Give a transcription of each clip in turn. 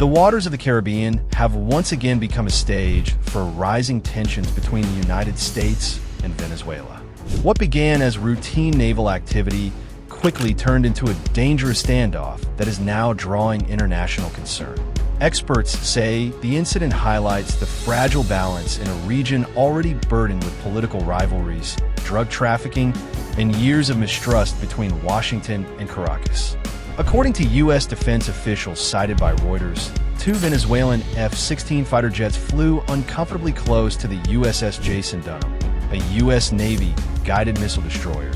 The waters of the Caribbean have once again become a stage for rising tensions between the United States and Venezuela. What began as routine naval activity quickly turned into a dangerous standoff that is now drawing international concern. Experts say the incident highlights the fragile balance in a region already burdened with political rivalries, drug trafficking, and years of mistrust between Washington and Caracas. According to U.S. defense officials cited by Reuters, 2 Venezuelan F-16 fighter jets flew uncomfortably close to the USS Jason Dunham, a U.S. Navy guided missile destroyer,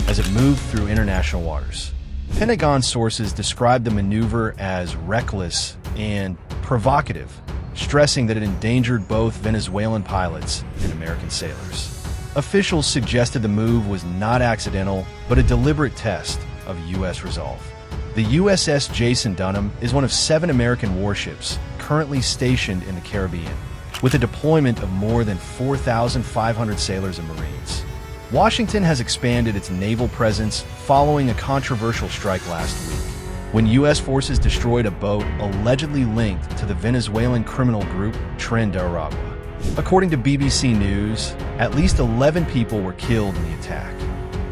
as it moved through international waters. Pentagon sources described the maneuver as reckless and provocative, stressing that it endangered both Venezuelan pilots and American sailors. Officials suggested the move was not accidental, but a deliberate test of U.S. resolve. The USS Jason Dunham is one of 7 American warships currently stationed in the Caribbean, with a deployment of more than 4,500 sailors and Marines. Washington has expanded its naval presence following a controversial strike last week, when U.S. forces destroyed a boat allegedly linked to the Venezuelan criminal group Tren de Aragua. According to BBC News, at least 11 people were killed in the attack.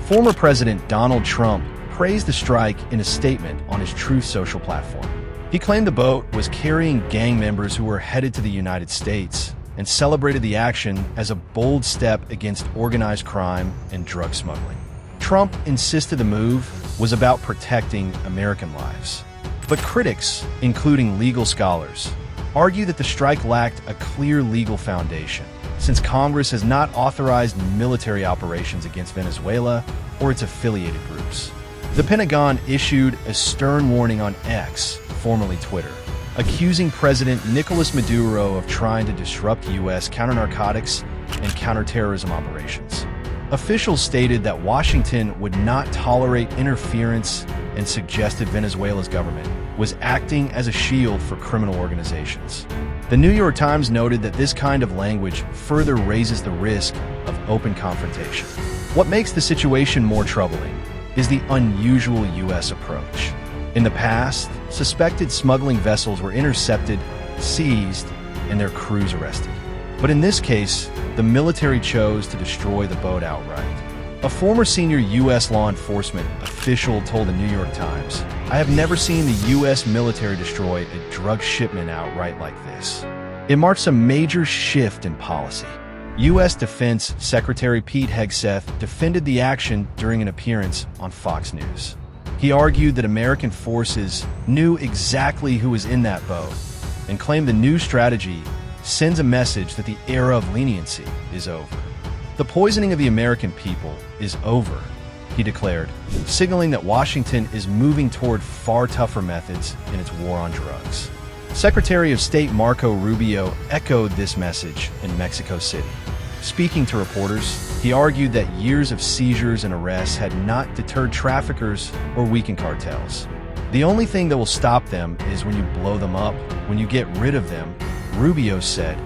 Former President Donald Trump praised the strike in a statement on his Truth Social platform. He claimed the boat was carrying gang members who were headed to the United States and celebrated the action as a bold step against organized crime and drug smuggling. Trump insisted the move was about protecting American lives. But critics, including legal scholars, argue that the strike lacked a clear legal foundation, since Congress has not authorized military operations against Venezuela or its affiliated groups. The Pentagon issued a stern warning on X, formerly Twitter, accusing President Nicolas Maduro of trying to disrupt U.S. counter-narcotics and counterterrorism operations. Officials stated that Washington would not tolerate interference and suggested Venezuela's government was acting as a shield for criminal organizations. The New York Times noted that this kind of language further raises the risk of open confrontation. What makes the situation more troubling is the unusual U.S. approach. In the past, suspected smuggling vessels were intercepted, seized, and their crews arrested. But in this case, the military chose to destroy the boat outright. A former senior U.S. law enforcement official told the New York Times, "I have never seen the U.S. military destroy a drug shipment outright like this." It marks a major shift in policy. U.S. Defense Secretary Pete Hegseth defended the action during an appearance on Fox News. He argued that American forces knew exactly who was in that boat and claimed the new strategy sends a message that the era of leniency is over. "The poisoning of the American people is over," he declared, signaling that Washington is moving toward far tougher methods in its war on drugs. Secretary of State Marco Rubio echoed this message in Mexico City. Speaking to reporters, he argued that years of seizures and arrests had not deterred traffickers or weakened cartels. "The only thing that will stop them is when you blow them up, when you get rid of them," Rubio said,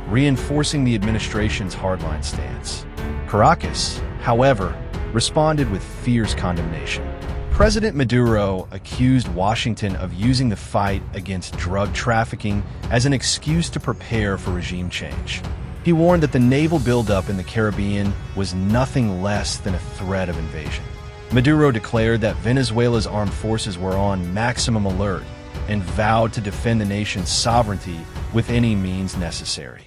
reinforcing the administration's hardline stance. Caracas, however, responded with fierce condemnation. President Maduro accused Washington of using the fight against drug trafficking as an excuse to prepare for regime change. He warned that the naval buildup in the Caribbean was nothing less than a threat of invasion. Maduro declared that Venezuela's armed forces were on maximum alert and vowed to defend the nation's sovereignty with any means necessary.